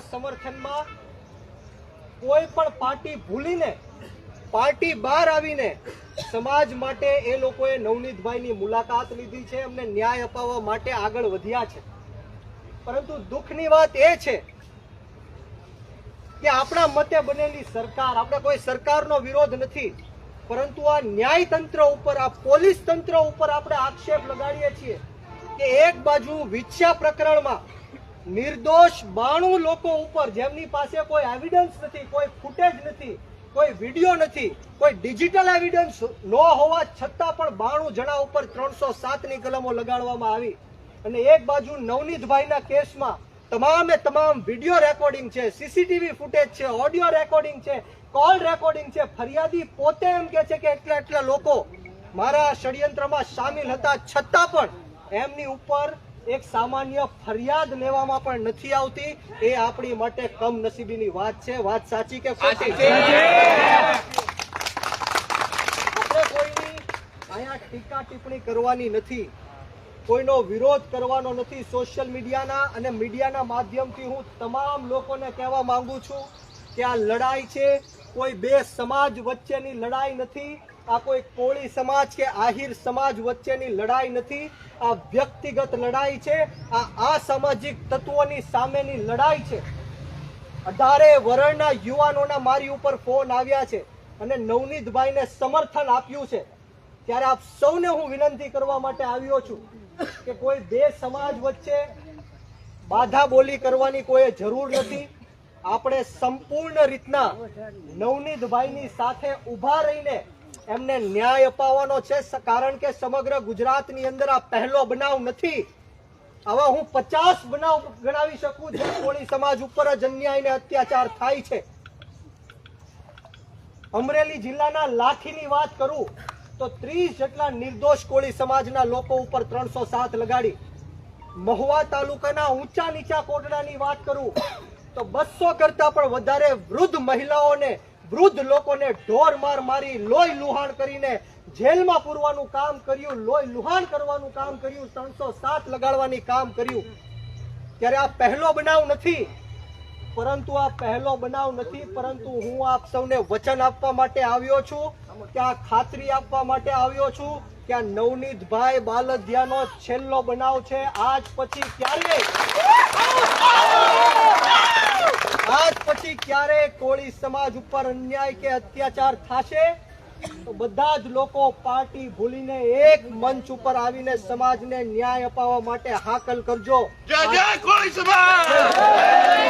સમર્થનમાં કોઈ પણ પાર્ટી ભૂલીને પાર્ટી બહાર આવીને સમાજ માટે એ લોકોએ નવનીતભાઈની મુલાકાત લીધી છે, અમને ન્યાય અપાવવા માટે આગળ વધ્યા છે। પરંતુ દુઃખની વાત એ છે કે આપણા મતે બનેલી સરકાર, આપણે કોઈ સરકારનો વિરોધ નથી, પરંતુ આ ન્યાયતંત્ર ઉપર, આ પોલીસ તંત્ર ઉપર આપણે આક્ષેપ લગાડીએ છીએ કે એક બાજુ વિછ્યા પ્રકરણમાં નિર્દોષ 92 લોકો ઉપર જેમની પાસે કોઈ એવિડન્સ નથી, કોઈ ફૂટેજ નથી, કોઈ વિડીયો નથી, કોઈ ડિજિટલ એવિડન્સ ન હોવા છતાં પણ 92 જણા ઉપર 307ની કલમો લગાડવામાં આવી, અને એક બાજુ નવનીતભાઈના કેસમાં તમામે તમામ વિડીયો રેકોર્ડિંગ છે, સીસીટીવી ફૂટેજ છે, ઓડિયો રેકોર્ડિંગ છે, કોલ રેકોર્ડિંગ છે। ફરિયાદી પોતે એમ કે છે કે એટલા લોકો મારા ષડયંત્રમાં સામેલ હતા, છતાં પણ એમની ઉપર એક સામાન્ય ફરિયાદ લેવામાં પણ નથી આવતી। એ આપણી માટે કમનસીબીની વાત છે। વાત સાચી કે ખોટી? આપણે કોઈની અહીંયા ટીકા ટિપ્પણી કરવાની નથી, કોઈનો વિરોધ કરવાનો નથી। સોશિયલ મીડિયાના અને મીડિયાના માધ્યમથી હું તમામ લોકોને કહેવા માંગુ છું કે આ લડાઈ છે કોઈ બે સમાજ વચ્ચેની લડાઈ નથી, આ કોઈ કોળી સમાજ કે આહિર સમાજ વચ્ચેની લડાઈ નથી, આ વ્યક્તિગત લડાઈ છે, આ અસામાજિક તત્વોની સામેની લડાઈ છે। 18 વર્ષના યુવાનોના મારી ઉપર ફોન આવ્યા છે અને નવનીતભાઈને સમર્થન આપ્યું છે, ત્યારે આપ સૌને હું વિનંતી કરવા માટે આવ્યો છું કે કોઈ બે સમાજ વચ્ચે બાધા બોલી કરવાની કોઈ જરૂર નથી। આપણે સંપૂર્ણ રીતના નવનીતભાઈની સાથે ઊભા રહીને એમને ન્યાય અપાવવાનો છે, કારણ કે સમગ્ર ગુજરાતની અંદર આ પહેલો બનાવ નથી। આવા હું 50 બનાવ ગણાવી શકું જે કોળી સમાજ ઉપર જ અન્યાય અને અત્યાચાર થાય છે। અમરેલી જિલ્લાના લાઠીની વાત કરું તો 30 જેટલા નિર્દોષ કોળી સમાજના લોકો ઉપર 307 લગાડી। મહુવા તાલુકાના ઊંચા નીચા કોટડાની વાત કરું તો 200 કરતા પણ વધારે વૃદ્ધ મહિલાઓને, વૃદ્ધ લોકોને ઢોર માર મારી, લોહી લુહાણ કરીને જેલમાં પૂરવાનું કામ કર્યું, લોહી લુહાણ કરવાનું કામ કર્યું, 307 લગાડવાની કામ કર્યું। ત્યારે આ પહેલો બનાવ નથી, પરંતુ હું આપ સૌને વચન આપવા માટે આવ્યો છું કે આ ખાતરી આપવા માટે આવ્યો છું કે આ નવનીતભાઈ બાલદિયાનો છેલ્લો બનાવ છે। આજ પછી ક્યારે કોળી સમાજ ઉપર અન્યાય કે અત્યાચાર થશે તો બધા જ લોકો પાર્ટી ભૂલીને એક મંચ ઉપર આવીને સમાજને ન્યાય અપાવવા માટે હાકલ કરજો। જય જય કોળી સમાજ।